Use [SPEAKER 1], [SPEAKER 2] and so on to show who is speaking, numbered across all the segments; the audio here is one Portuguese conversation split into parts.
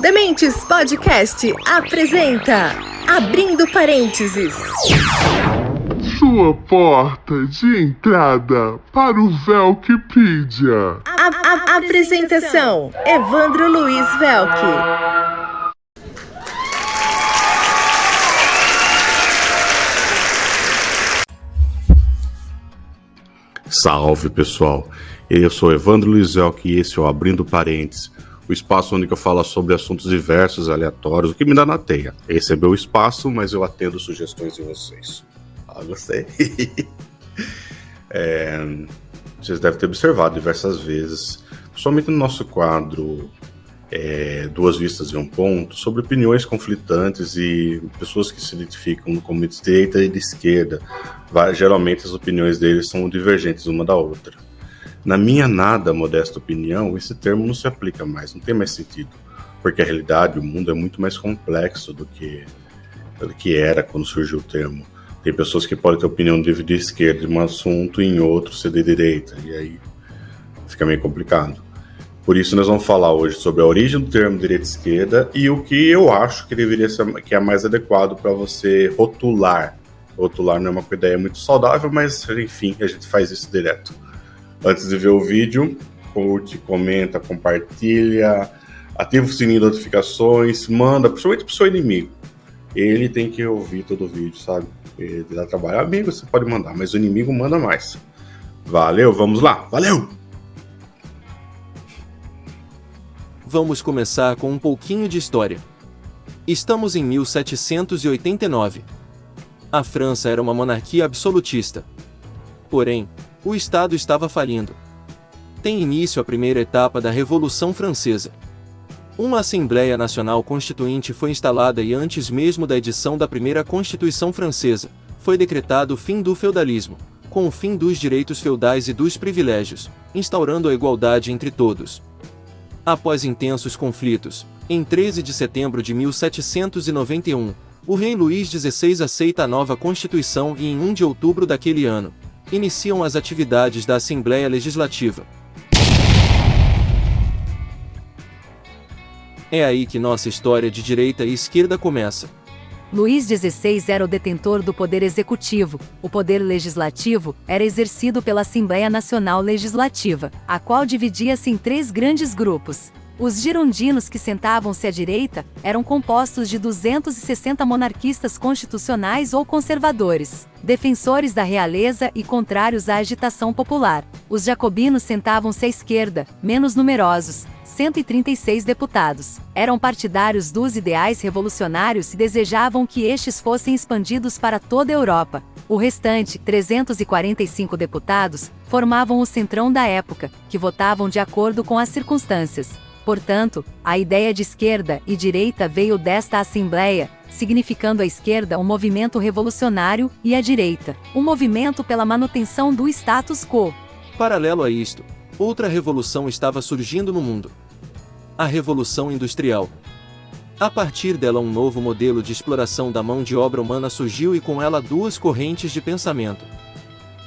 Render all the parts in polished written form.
[SPEAKER 1] Dementes Podcast apresenta Abrindo Parênteses.
[SPEAKER 2] Sua porta de entrada para o Velkipedia.
[SPEAKER 1] Apresentação: Evandro Luiz Velk.
[SPEAKER 3] Salve, pessoal! Eu sou Evandro Luiz Velk e esse é o Abrindo Parênteses, o espaço onde eu falo sobre assuntos diversos, aleatórios, o que me dá na teia. Esse é meu espaço, mas eu atendo sugestões de vocês. Gostei. Vocês devem ter observado diversas vezes, principalmente no nosso quadro Duas Vistas e um Ponto, sobre opiniões conflitantes e pessoas que se identificam como de direita e de esquerda. Geralmente as opiniões deles são divergentes uma da outra. Na minha nada modesta opinião, esse termo não se aplica mais, não tem mais sentido, porque a realidade, o mundo é muito mais complexo do que era quando surgiu o termo. Tem pessoas que podem ter opinião de esquerda em um assunto e em outro ser de direita, e aí fica meio complicado. Por isso nós vamos falar hoje sobre a origem do termo direita e esquerda e o que eu acho que deveria ser, que é mais adequado para você rotular. Rotular não é uma ideia muito saudável, mas enfim, a gente faz isso direto. Antes de ver o vídeo, curte, comenta, compartilha, ativa o sininho de notificações, manda, principalmente pro seu inimigo. Ele tem que ouvir todo o vídeo, sabe? Ele dá trabalho. Amigo, você pode mandar, mas o inimigo manda mais. Valeu, vamos lá, valeu!
[SPEAKER 4] Vamos começar com um pouquinho de história. Estamos em 1789. A França era uma monarquia absolutista. Porém, o Estado estava falindo. Tem início a primeira etapa da Revolução Francesa. Uma Assembleia Nacional Constituinte foi instalada e antes mesmo da edição da primeira Constituição Francesa, foi decretado o fim do feudalismo, com o fim dos direitos feudais e dos privilégios, instaurando a igualdade entre todos. Após intensos conflitos, em 13 de setembro de 1791, o rei Luís XVI aceita a nova Constituição e em 1 de outubro daquele ano, iniciam as atividades da Assembleia Legislativa. É aí que nossa história de direita e esquerda começa.
[SPEAKER 5] Luís XVI era o detentor do poder executivo. O poder legislativo era exercido pela Assembleia Nacional Legislativa, a qual dividia-se em 3 grandes grupos. Os girondinos, que sentavam-se à direita, eram compostos de 260 monarquistas constitucionais ou conservadores, defensores da realeza e contrários à agitação popular. Os jacobinos sentavam-se à esquerda, menos numerosos, 136 deputados. Eram partidários dos ideais revolucionários e desejavam que estes fossem expandidos para toda a Europa. O restante, 345 deputados, formavam o centrão da época, que votavam de acordo com as circunstâncias. Portanto, a ideia de esquerda e direita veio desta Assembleia, significando a esquerda um movimento revolucionário e a direita um movimento pela manutenção do status quo.
[SPEAKER 4] Paralelo a isto, outra revolução estava surgindo no mundo. A Revolução Industrial. A partir dela, um novo modelo de exploração da mão de obra humana surgiu e com ela 2 correntes de pensamento.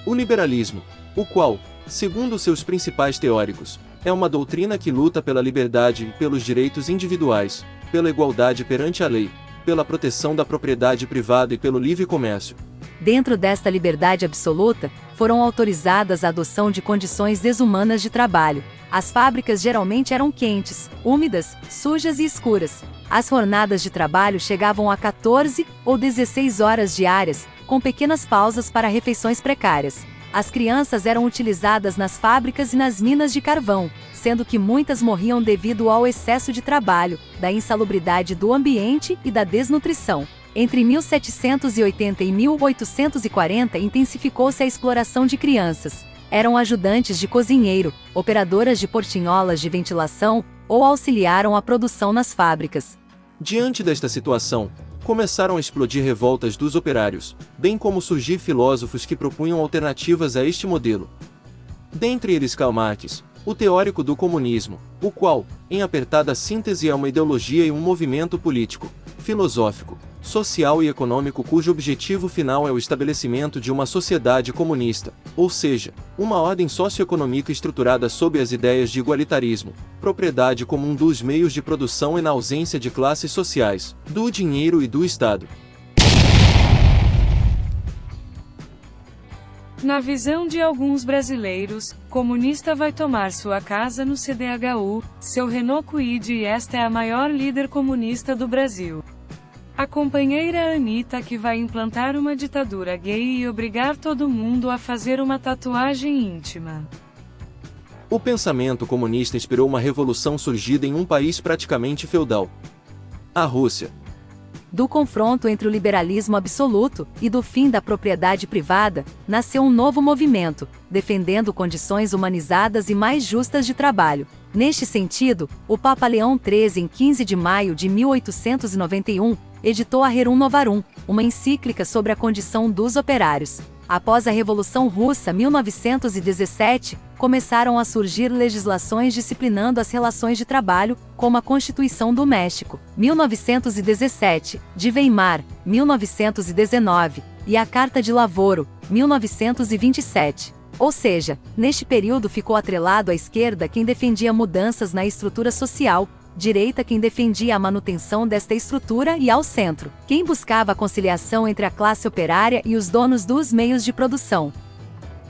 [SPEAKER 4] O liberalismo, o qual, segundo seus principais teóricos, é uma doutrina que luta pela liberdade e pelos direitos individuais, pela igualdade perante a lei, pela proteção da propriedade privada e pelo livre comércio.
[SPEAKER 5] Dentro desta liberdade absoluta, foram autorizadas a adoção de condições desumanas de trabalho. As fábricas geralmente eram quentes, úmidas, sujas e escuras. As jornadas de trabalho chegavam a 14 ou 16 horas diárias, com pequenas pausas para refeições precárias. As crianças eram utilizadas nas fábricas e nas minas de carvão, sendo que muitas morriam devido ao excesso de trabalho, da insalubridade do ambiente e da desnutrição. Entre 1780 e 1840 intensificou-se a exploração de crianças. Eram ajudantes de cozinheiro, operadoras de portinholas de ventilação ou auxiliaram a produção nas fábricas.
[SPEAKER 4] Diante desta situação, começaram a explodir revoltas dos operários, bem como surgir filósofos que propunham alternativas a este modelo. Dentre eles Karl Marx, o teórico do comunismo, o qual, em apertada síntese, é uma ideologia e um movimento político. filosófico, social e econômico cujo objetivo final é o estabelecimento de uma sociedade comunista, ou seja, uma ordem socioeconômica estruturada sob as ideias de igualitarismo, propriedade como um dos meios de produção e na ausência de classes sociais, do dinheiro e do Estado.
[SPEAKER 6] Na visão de alguns brasileiros, comunista vai tomar sua casa no CDHU, seu Renault Kwid e esta é a maior líder comunista do Brasil. A companheira Anitta que vai implantar uma ditadura gay e obrigar todo mundo a fazer uma tatuagem íntima.
[SPEAKER 4] O pensamento comunista inspirou uma revolução surgida em um país praticamente feudal: a Rússia.
[SPEAKER 5] Do confronto entre o liberalismo absoluto e do fim da propriedade privada, nasceu um novo movimento, defendendo condições humanizadas e mais justas de trabalho. Neste sentido, o Papa Leão XIII, em 15 de maio de 1891, editou a Rerum Novarum, uma encíclica sobre a condição dos operários. Após a Revolução Russa 1917, começaram a surgir legislações disciplinando as relações de trabalho, como a Constituição do México, 1917, de Weimar, 1919, e a Carta de Lavoro, 1927. Ou seja, neste período ficou atrelado à esquerda quem defendia mudanças na estrutura social, direita quem defendia a manutenção desta estrutura e ao centro, quem buscava a conciliação entre a classe operária e os donos dos meios de produção.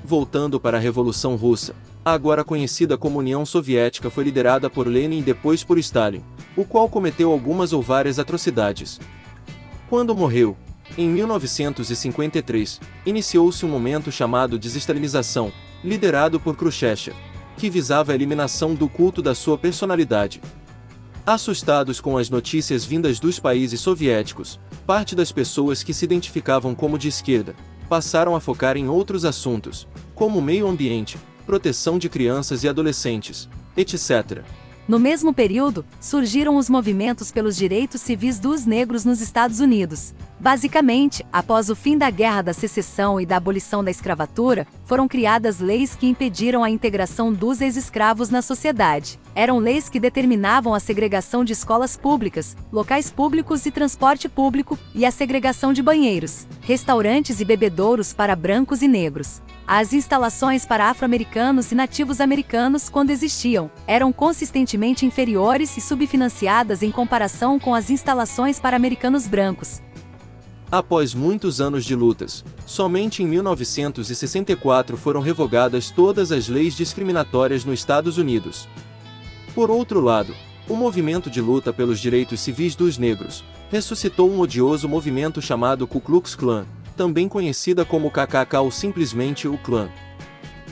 [SPEAKER 4] Voltando para a Revolução Russa, a agora conhecida como União Soviética foi liderada por Lenin e depois por Stalin, o qual cometeu algumas ou várias atrocidades. Quando morreu, em 1953, iniciou-se um momento chamado desestalinização, liderado por Khrushchev, que visava a eliminação do culto da sua personalidade. Assustados com as notícias vindas dos países soviéticos, parte das pessoas que se identificavam como de esquerda passaram a focar em outros assuntos, como meio ambiente, proteção de crianças e adolescentes, etc.
[SPEAKER 5] No mesmo período, surgiram os movimentos pelos direitos civis dos negros nos Estados Unidos. Basicamente, após o fim da Guerra da Secessão e da abolição da escravatura, foram criadas leis que impediram a integração dos ex-escravos na sociedade. Eram leis que determinavam a segregação de escolas públicas, locais públicos e transporte público, e a segregação de banheiros, restaurantes e bebedouros para brancos e negros. As instalações para afro-americanos e nativos americanos, quando existiam, eram consistentemente inferiores e subfinanciadas em comparação com as instalações para americanos brancos.
[SPEAKER 4] Após muitos anos de lutas, somente em 1964 foram revogadas todas as leis discriminatórias nos Estados Unidos. Por outro lado, o movimento de luta pelos direitos civis dos negros ressuscitou um odioso movimento chamado Ku Klux Klan, também conhecida como KKK ou simplesmente o Klan.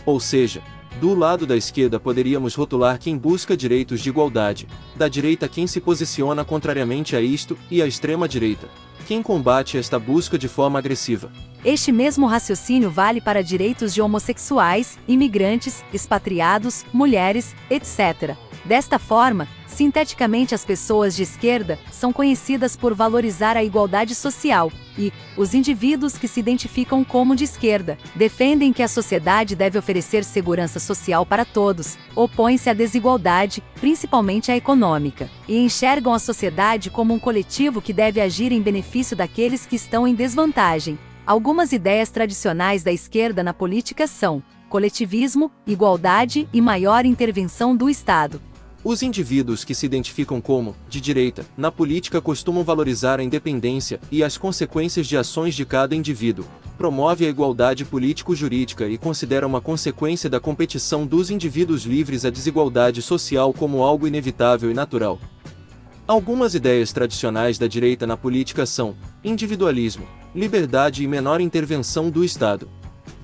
[SPEAKER 4] Ou seja, do lado da esquerda poderíamos rotular quem busca direitos de igualdade, da direita quem se posiciona contrariamente a isto e a extrema-direita, quem combate esta busca de forma agressiva.
[SPEAKER 5] Este mesmo raciocínio vale para direitos de homossexuais, imigrantes, expatriados, mulheres, etc. Desta forma, sinteticamente as pessoas de esquerda são conhecidas por valorizar a igualdade social, e os indivíduos que se identificam como de esquerda defendem que a sociedade deve oferecer segurança social para todos, opõem-se à desigualdade, principalmente a econômica, e enxergam a sociedade como um coletivo que deve agir em benefício daqueles que estão em desvantagem. Algumas ideias tradicionais da esquerda na política são coletivismo, igualdade e maior intervenção do Estado.
[SPEAKER 4] Os indivíduos que se identificam como de direita na política costumam valorizar a independência e as consequências de ações de cada indivíduo, promove a igualdade político-jurídica e considera uma consequência da competição dos indivíduos livres a desigualdade social como algo inevitável e natural. Algumas ideias tradicionais da direita na política são individualismo, liberdade e menor intervenção do Estado.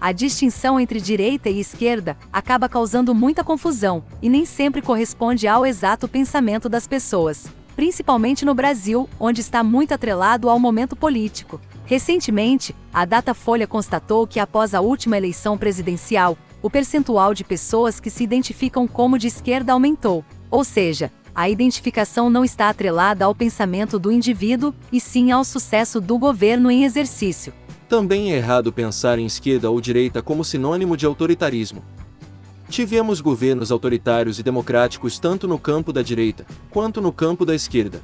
[SPEAKER 5] A distinção entre direita e esquerda acaba causando muita confusão e nem sempre corresponde ao exato pensamento das pessoas, principalmente no Brasil, onde está muito atrelado ao momento político. Recentemente, a Datafolha constatou que após a última eleição presidencial, o percentual de pessoas que se identificam como de esquerda aumentou, ou seja, a identificação não está atrelada ao pensamento do indivíduo, e sim ao sucesso do governo em exercício.
[SPEAKER 4] Também é errado pensar em esquerda ou direita como sinônimo de autoritarismo. Tivemos governos autoritários e democráticos tanto no campo da direita, quanto no campo da esquerda.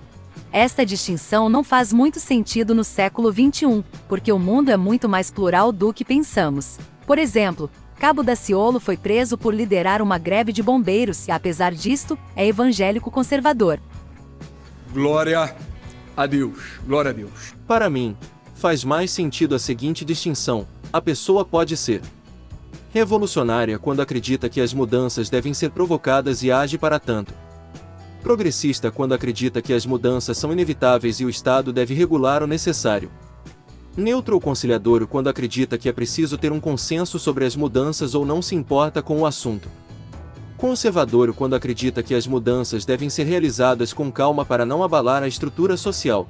[SPEAKER 5] Esta distinção não faz muito sentido no século XXI, porque o mundo é muito mais plural do que pensamos. Por exemplo, Cabo Daciolo foi preso por liderar uma greve de bombeiros e, apesar disto, é evangélico conservador.
[SPEAKER 7] Glória a Deus. Glória a Deus.
[SPEAKER 4] Para mim, faz mais sentido a seguinte distinção: a pessoa pode ser revolucionária quando acredita que as mudanças devem ser provocadas e age para tanto. Progressista quando acredita que as mudanças são inevitáveis e o Estado deve regular o necessário. Neutro ou conciliador quando acredita que é preciso ter um consenso sobre as mudanças ou não se importa com o assunto. Conservador quando acredita que as mudanças devem ser realizadas com calma para não abalar a estrutura social.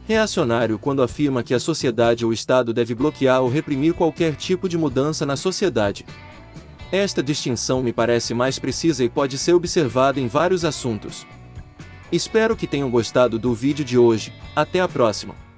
[SPEAKER 4] Reacionário quando afirma que a sociedade ou o Estado deve bloquear ou reprimir qualquer tipo de mudança na sociedade. Esta distinção me parece mais precisa e pode ser observada em vários assuntos. Espero que tenham gostado do vídeo de hoje. Até a próxima!